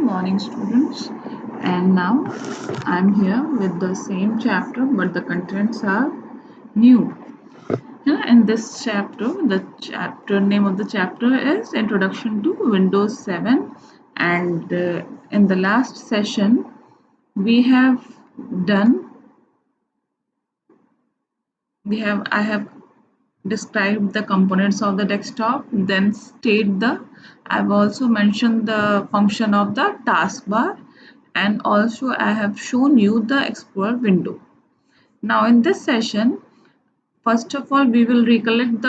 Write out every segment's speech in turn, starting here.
morning, students. And now I'm here with the same chapter, but the contents are new. In this chapter, the chapter name of the chapter is Introduction to Windows 7. And in the last session, we have done, I have describe the components of the desktop, then state the I've also mentioned the function of the taskbar, and also I have shown you the Explorer window. Now in this session, first of all we will recollect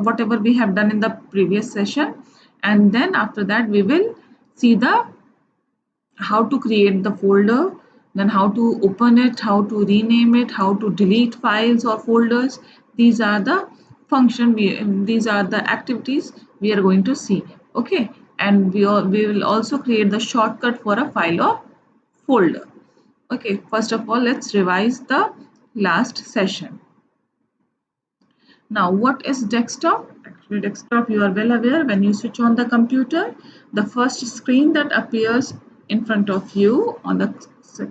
whatever we have done in the previous session, and then after that we will see the how to create the folder, then how to open it, how to rename it, how to delete files or folders. These are the these are the activities we are going to see. Okay, and we will also create the shortcut for a file or folder. Okay, first of all let's revise the last session. Now, what is desktop? Actually, desktop, you are well aware, when you switch on the computer, the first screen that appears in front of you on the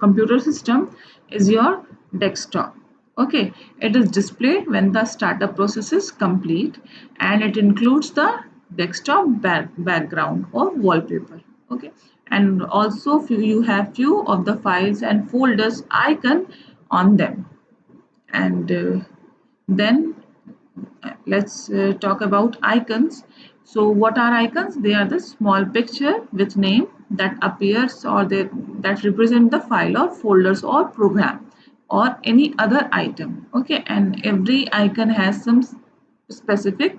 computer system is your desktop. Okay, it is displayed when the startup process is complete, and it includes the desktop background or wallpaper. Okay, and also you have few of the files and folders icon on them. And then let's talk about icons. So what are icons? They are the small picture with name that appears that represent the file or folders or program or any other item. Okay, and every icon has some specific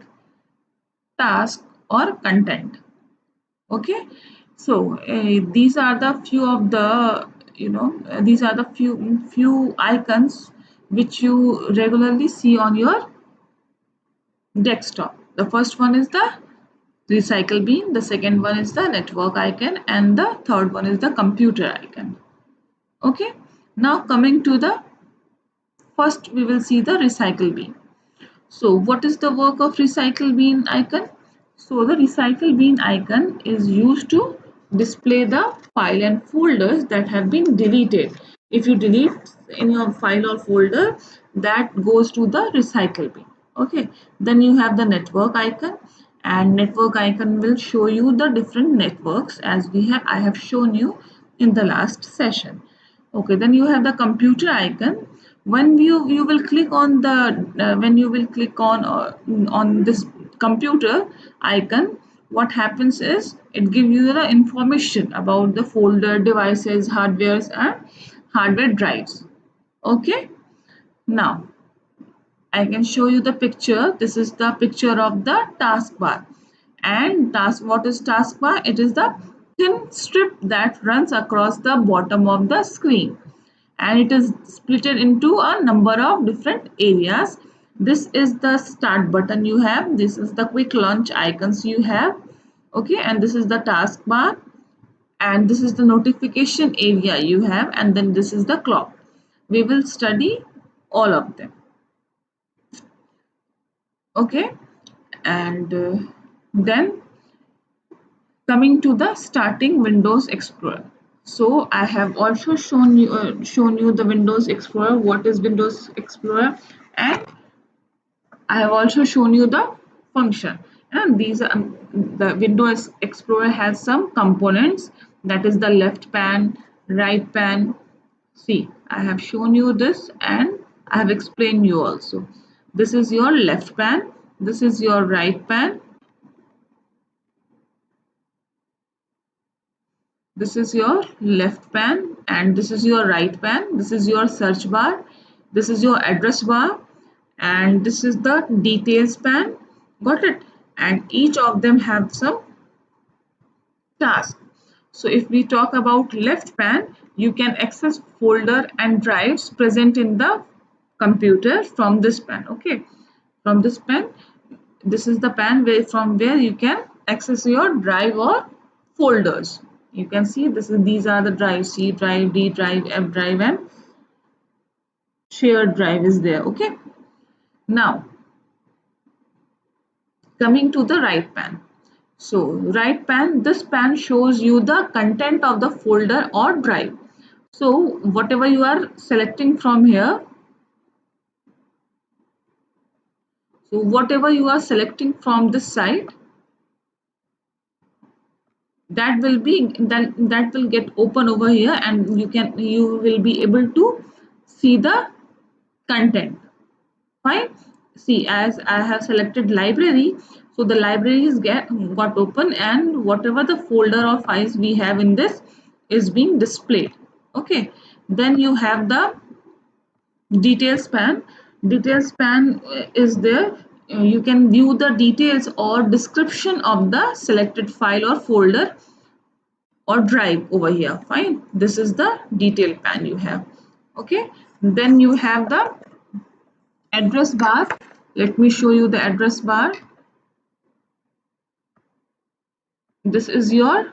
task or content. Okay, so these are the few of the these are the few icons which you regularly see on your desktop. The first one is the recycle bin, the second one is the network icon, and the third one is the computer icon. Okay, now coming to the first, we will see the recycle bin. So what is the work of recycle bin icon? So the recycle bin icon is used to display the file and folders that have been deleted. If you delete in your file or folder, that goes to the recycle bin. Okay, then you have the network icon, and network icon will show you the different networks as I have shown you in the last session. Okay, then you have the computer icon. When you will click on the when you will click on this computer icon, what happens is it gives you the information about the folder, devices, hardwares, and hardware drives. Okay, now I can show you the picture. This is the picture of the taskbar. And what is taskbar? It is the thin strip that runs across the bottom of the screen, and it is split into a number of different areas. This is the start button you have. This is the quick launch icons you have. Okay, and this is the taskbar, and this is the notification area you have, and then this is the clock. We will study all of them. Okay, and then coming to the starting Windows Explorer. So I have also shown you the Windows Explorer, what is Windows Explorer, and I have also shown you the function. And these are the Windows Explorer has some components, that is the left pan, right pan. See, I have shown you this and I have explained you also. This is your left pan, this is your right pan, this is your left pan, and this is your right pan. This is your search bar, this is your address bar, and this is the details pan. Got it? And each of them have some task. So if we talk about left pan, you can access folder and drives present in the computer from this pan. Okay, from this pan, this is the pan from where you can access your drive or folders. You can see these are the drives: C drive, D drive, F drive, and shared drive is there. Okay, now coming to the right pan. So right pan, this pan shows you the content of the folder or drive. So whatever you are selecting from here, so whatever you are selecting from this side, that will be that will get open over here, and you will be able to see the content. Fine. See, as I have selected library, so the libraries got open, and whatever the folder or files we have in this is being displayed. Okay. Then you have the details pan. Details pan is there. You can view the details or description of the selected file or folder or drive over here. Fine. This is the detail pan you have. Okay. Then you have the address bar. Let me show you the address bar. This is your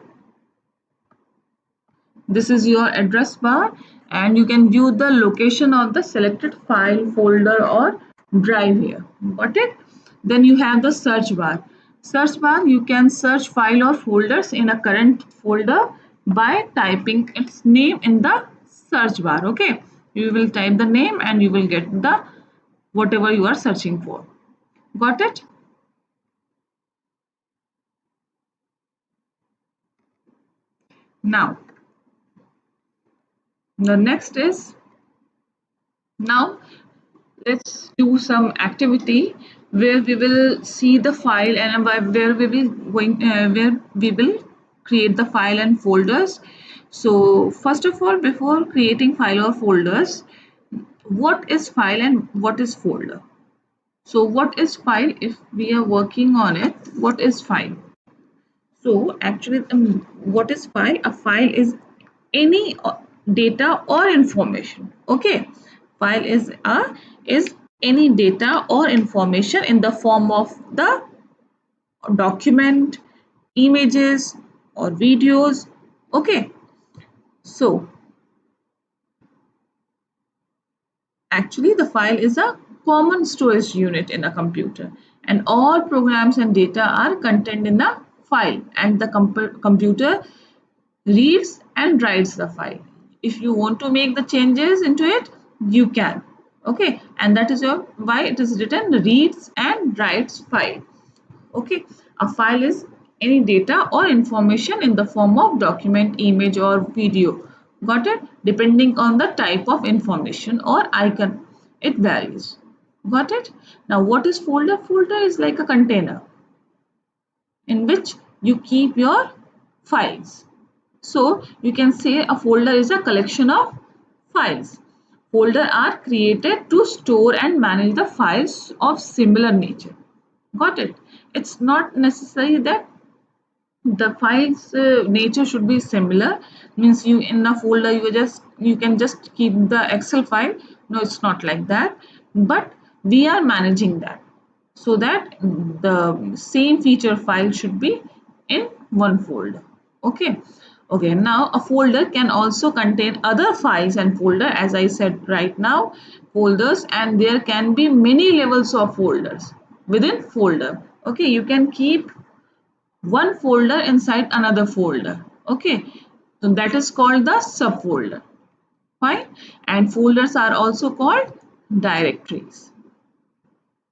address bar, and you can view the location of the selected file, folder or drive here. Got it? Then you have the search bar. Search bar, you can search file or folders in a current folder by typing its name in the search bar. Okay, you will type the name and you will get the whatever you are searching for. Got it? Now the next is, now let's do some activity where we will see the file, and where we will where we will create the file and folders. So first of all, before creating file or folders, what is file and what is folder? So what is file? If we are working on it, what is file? So actually, what is file? A file is any data or information. Okay, file is any data or information in the form of the document, images, or videos. Okay, so actually, the file is a common storage unit in a computer, and all programs and data are contained in a file, and the computer reads and writes the file. If you want to make the changes into it, you can. Okay, and that is why it is written reads and writes file. Okay, a file is any data or information in the form of document, image or video. Got it? Depending on the type of information or icon, it varies. Got it? Now what is folder? Folder is like a container in which you keep your files. So you can say a folder is a collection of files. Folders are created to store and manage the files of similar nature. Got it? It's not necessary that the files nature should be similar. Means you in a folder you can just keep the Excel file. No, it's not like that. But we are managing that so that the same feature file should be in one folder. Okay. Okay, now a folder can also contain other files and folder, as I said right now, folders, and there can be many levels of folders within folder. Okay, you can keep one folder inside another folder. Okay, so that is called the subfolder. Fine, and folders are also called directories.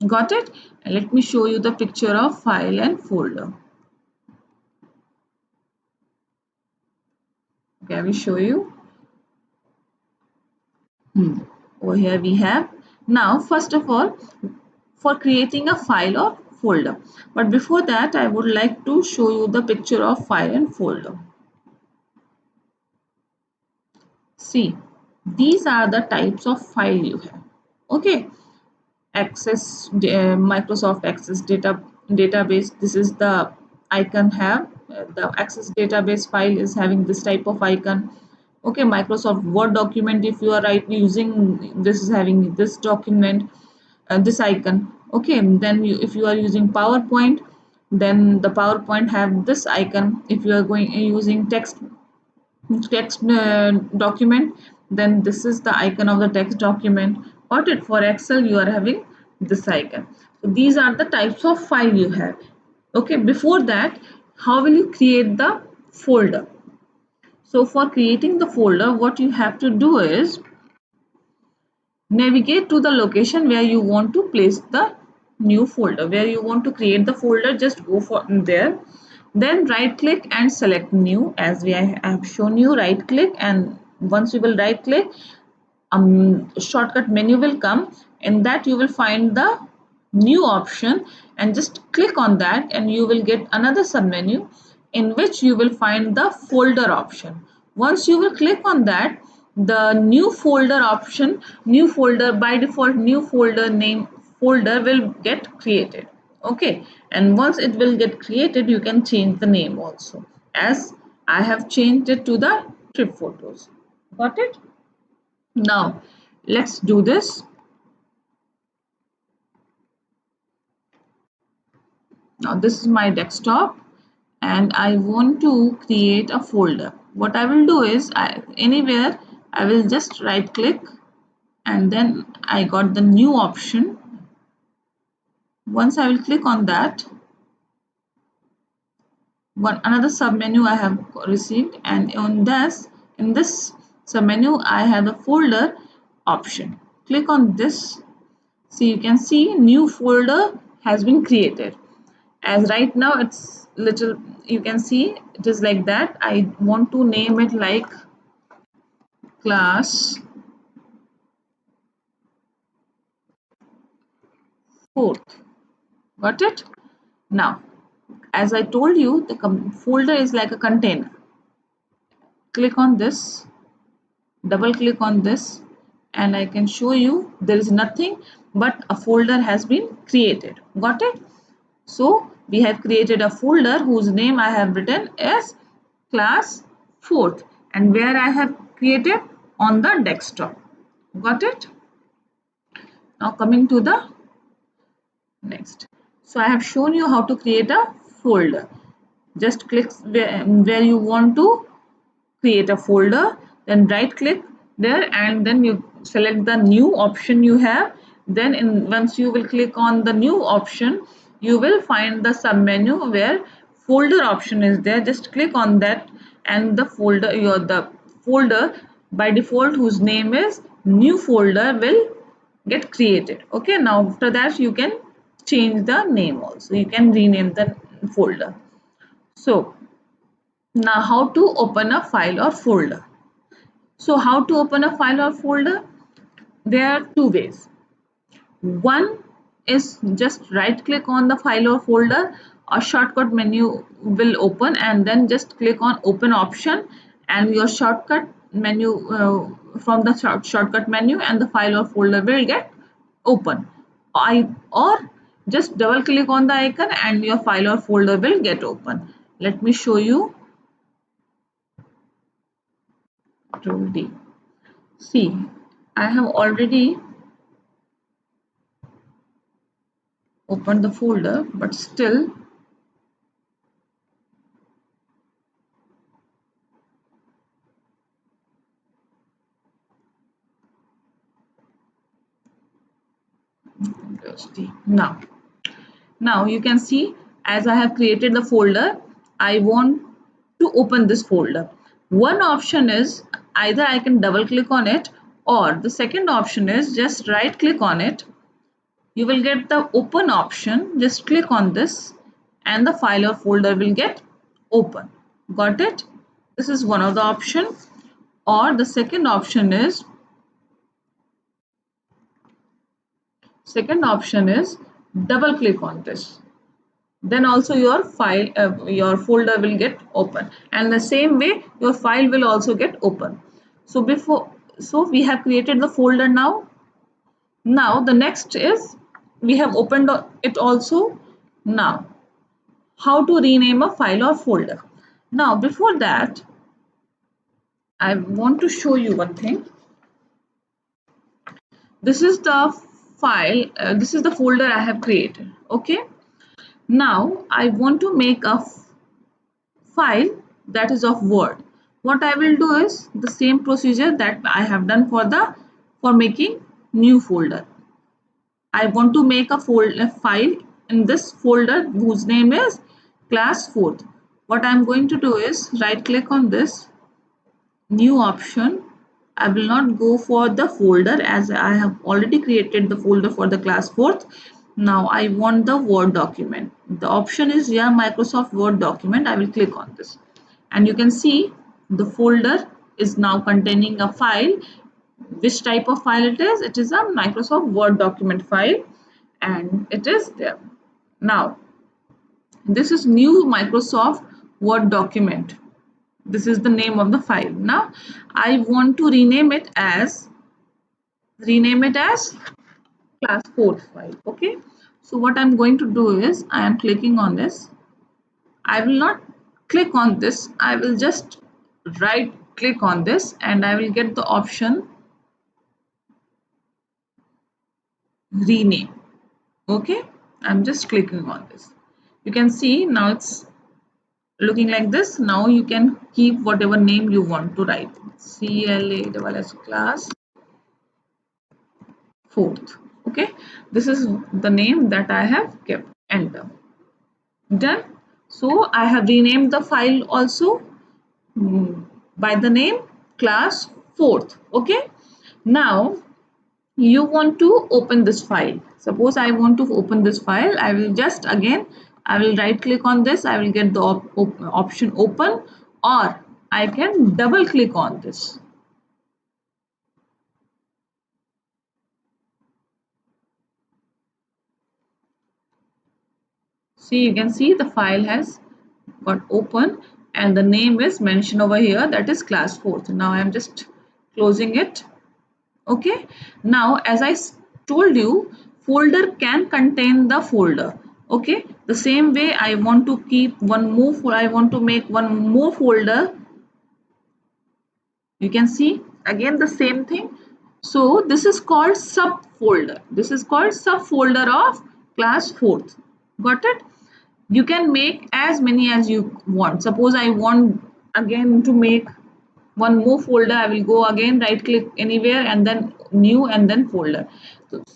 Got it? And let me show you the picture of file and folder. Okay, I will show you. Over here we have, now first of all, for creating a file or folder, but before that I would like to show you the picture of file and folder. See, these are the types of file you have. Okay, access Microsoft Access database, this is the icon have the Access database file is having this type of icon. Okay, Microsoft Word document, if you are using this, is having this document, this icon. Okay, then if you are using PowerPoint, then the PowerPoint have this icon. If you are going using text document, then this is the icon of the text document. Got it? For Excel you are having this icon. So these are the types of file you have. Okay, before that how will you create the folder? So for creating the folder, what you have to do is navigate to the location where you want to place the new folder, where you want to create the folder. Just go for there, then right click and select new. As I have shown you, right click, and once you will right click, shortcut menu will come. In that you will find the new option, and just click on that, and you will get another sub menu in which you will find the folder option. Once you will click on that, the new folder option, new folder, by default new folder name folder will get created. Okay, and once it will get created, you can change the name also, as I have changed it to the trip photos. Got it? Now let's do this. Now this is my desktop and I want to create a folder. What I will do is, anywhere I will just right click, and then I got the new option. Once I will click on that, another sub menu I have received, and in this sub menu I have the folder option. Click on this. So you can see new folder has been created. As right now it's little, you can see it is like that. I want to name it like class 4th. Got it? Now, as I told you, the folder is like a container. Click on this, double click on this, and I can show you there is nothing but a folder has been created. Got it? So we have created a folder whose name I have written as class 4th, and where I have created on the desktop. Got it? Now coming to the next. So I have shown you how to create a folder. Just click where you want to create a folder, then right click there, and then you select the new option you have. Then once you will click on the new option, you will find the sub menu where folder option is there. Just click on that, and the folder by default whose name is new folder will get created. Okay, now after that you can change the name also, you can rename the folder. So now how to open a file or folder? So how to open a file or folder? There are two ways. One is just right click on the file or folder, a shortcut menu will open, and then just click on open option, and your shortcut menu from the shortcut menu, and the file or folder will get open. Or just double click on the icon and your file or folder will get open. Let me show you. Control D. See, I have already opened the folder, but still now you can see, as I have created the folder, I want to open this folder. One option is either I can double click on it, or the second option is just right click on it. You will get the open option. Just click on this and the file or folder will get open. Got it? This is one of the option. Or the second option is double click on this, then also your file your folder will get open, and the same way your file will also get open. So we have created the folder. Now the next is, we have opened it also. Now how to rename a file or folder? Now before that, I want to show you one thing. This is the file, this is the folder I have created. Okay, now I want to make a file that is of Word. What I will do is the same procedure that I have done for making new folder. I want to make a file in this folder whose name is class 4th. what I'm going to do is right click on this new option. I will not go for the folder as I have already created the folder for the class 4th. Now I want the Word document. The option is yeah, Microsoft Word document. I will click on this and you can see the folder is now containing a file. Which type of file it is? It is a Microsoft Word document file and it is there. Now this is new Microsoft Word document. This is the name of the file. Now I want to rename it as class 4th file. Okay, so what I'm going to do is I am clicking on this. I will not click on this, I will just right click on this and I will get the option rename. Okay, I'm just clicking on this. You can see now it's looking like this. Now you can keep whatever name you want to write. CLASS class 4th. Okay, this is the name that I have kept. Enter. Done. So I have renamed the file also by the name class 4th. Okay, now you want to open this file. Suppose I want to open this file, I will just again I will right click on this, I will get the option open, or I can double click on this. See, you can see the file has got open and the name is mentioned over here, that is class 4th. Now I am just closing it. Okay, now as I told you, folder can contain the folder. Okay, the same way I want to keep one more, I want to make one more folder. You can see again the same thing. So this is called subfolder. This is called subfolder of class 4th. Got it? You can make as many as you want. Suppose I want again to make one more folder, I will go again right click anywhere and then new and then folder.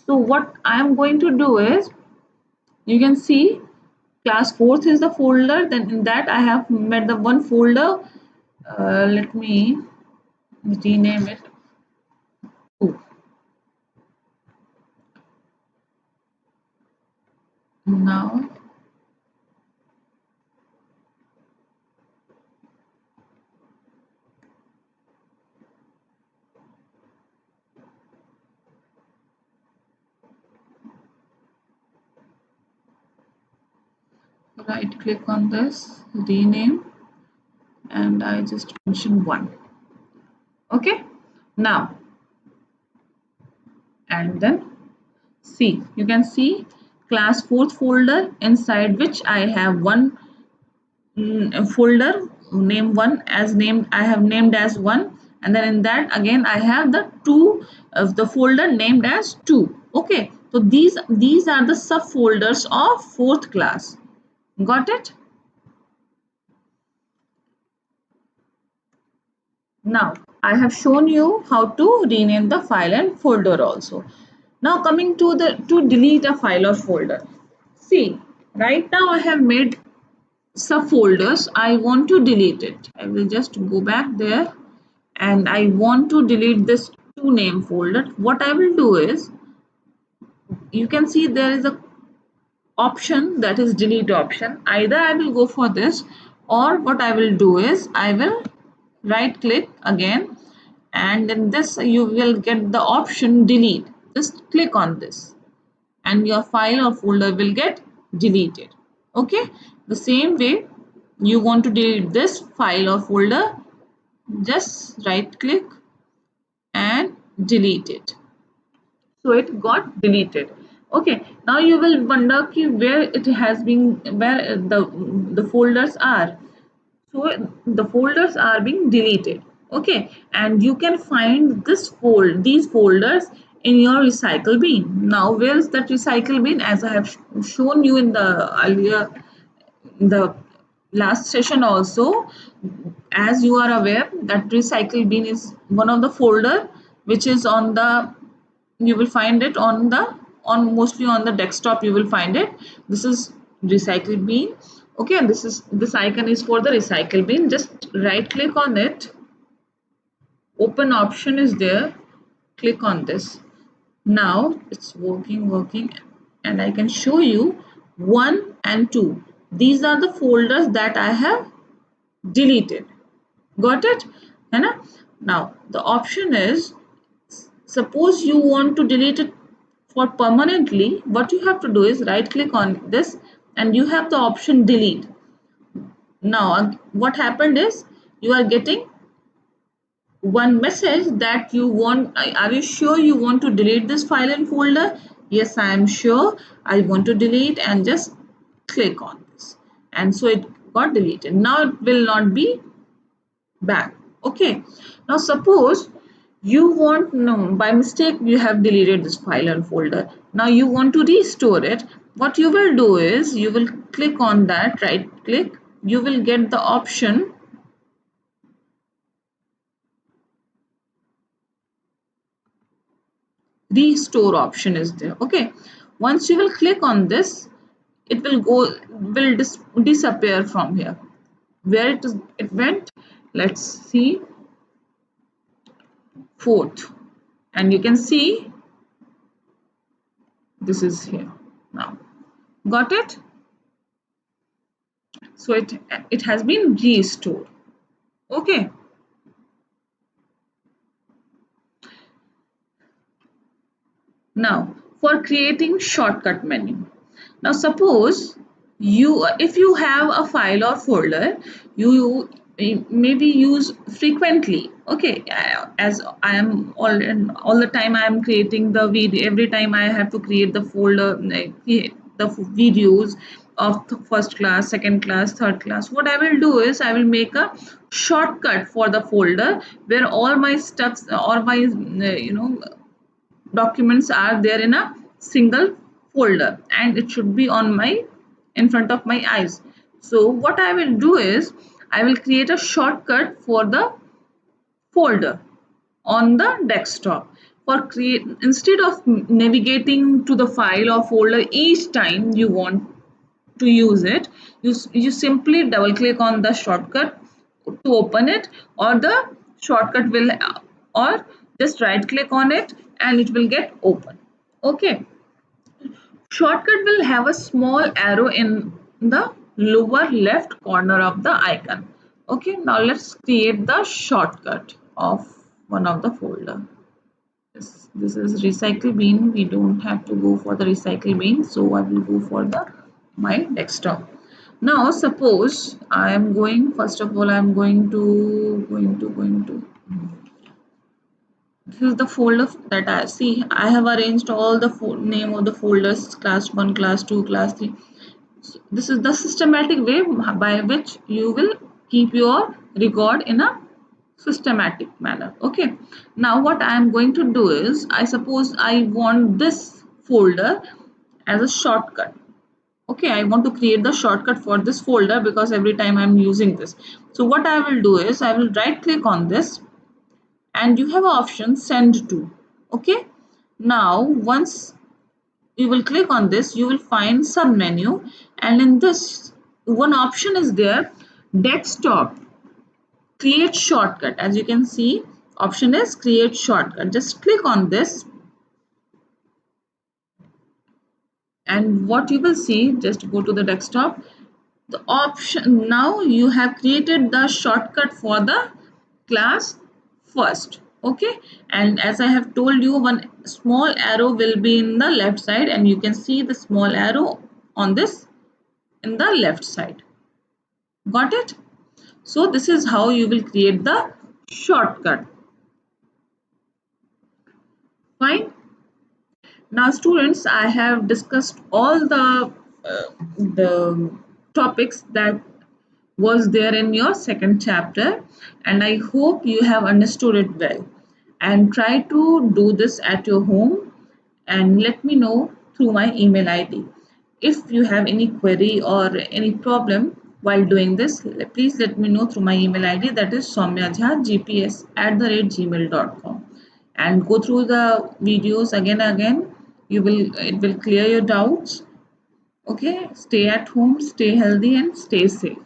So what I am going to do is, you can see class 4th is the folder, then in that I have made the one folder. Let me rename it. Oh, now right click on this, rename, and I just mention one. Okay, now and then see, you can see class 4th folder inside which I have one folder name one as named, I have named as one, and then in that again I have the two of the folder named as 2. Okay, so these are the subfolders of 4th class. Got it? Now I have shown you how to rename the file and folder also. Now coming to the to delete a file or folder. See, right now I have made subfolders. I want to delete it. I will just go back there and I want to delete this to name folder. What I will do is, you can see there is a option that is delete option. Either I will go for this, or what I will do is I will right click again and in this you will get the option delete. Just click on this and your file or folder will get deleted. Okay, the same way you want to delete this file or folder, just right click and delete it. So it got deleted. Okay, now you will wonder where it has been, where the folders are. So the folders are being deleted. Okay, and you can find these folders in your recycle bin. Now where is that recycle bin? As I have shown you in the earlier, the last session also, as you are aware that recycle bin is one of the folder which is on the, you will find it on the, on mostly on the desktop you will find it. This is recycle bin. Okay, and this icon is for the recycle bin. Just right click on it, open option is there, click on this. Now it's working, and I can show you 1 and 2. These are the folders that I have deleted. Got it? है ना? Now the option is, suppose you want to delete it for permanently, what you have to do is right click on this and you have the option delete. Now what happened is, you are getting one message that you want, are you sure you want to delete this file and folder? Yes, I am sure I want to delete, and just click on this, and so it got deleted. Now it will not be back. Okay, now suppose you want, no, by mistake you have deleted this file and folder. Now you want to restore it. What you will do is, you will click on that, right click, you will get the option restore option is there. Okay, once you will click on this, it will disappear from here. Where it went, let's see, fourth, and you can see this is here now. Got it? So it has been restored. Okay, now for creating shortcut menu. Now suppose you, if you have a file or folder you maybe use frequently, okay, as I am all the time I am creating the video, every time I have to create the folder, the videos of the first class, second class, third class, what I will do is I will make a shortcut for the folder where all my stuffs, all my documents are there in a single folder, and it should be on my, in front of my eyes. So what I will do is, I will create a shortcut for the folder on the desktop. For create, instead of navigating to the file or folder each time you want to use it, you simply double click on the shortcut to open it, or the shortcut will, or just right click on it and it will get open. Okay, shortcut will have a small arrow in the lower left corner of the icon. Okay, now let's create the shortcut of one of the folder. This is recycle bin. We don't have to go for the recycle bin, so I will go for the my desktop. Now suppose I am going, first of all I am going to this is the folder that I see. I have arranged all the name of the folders, class 1, class 2, class 3. So this is the systematic way by which you will keep your record in a systematic manner. Okay, now what I am going to do is, I suppose I want this folder as a shortcut. Okay, I want to create the shortcut for this folder because every time I'm using this. So what I will do is, I will right click on this and you have an option send to. Okay, now once you will click on this, you will find sub menu, and in this one option is there, desktop create shortcut. As you can see, option is create shortcut. Just click on this, and what you will see, just go to the desktop, the option, now you have created the shortcut for the class first. Okay, and as I have told you, one small arrow will be in the left side, and you can see the small arrow on this in the left side. Got it? So this is how you will create the shortcut. Fine. Now students, I have discussed all the topics that was there in your second chapter, and I hope you have understood it well, and try to do this at your home and let me know through my email ID. If you have any query or any problem while doing this, please let me know through my email ID, that is soumyajha@gmail.com, and go through the videos again and again. You will, it will clear your doubts, Okay, stay at home, stay healthy, and stay safe.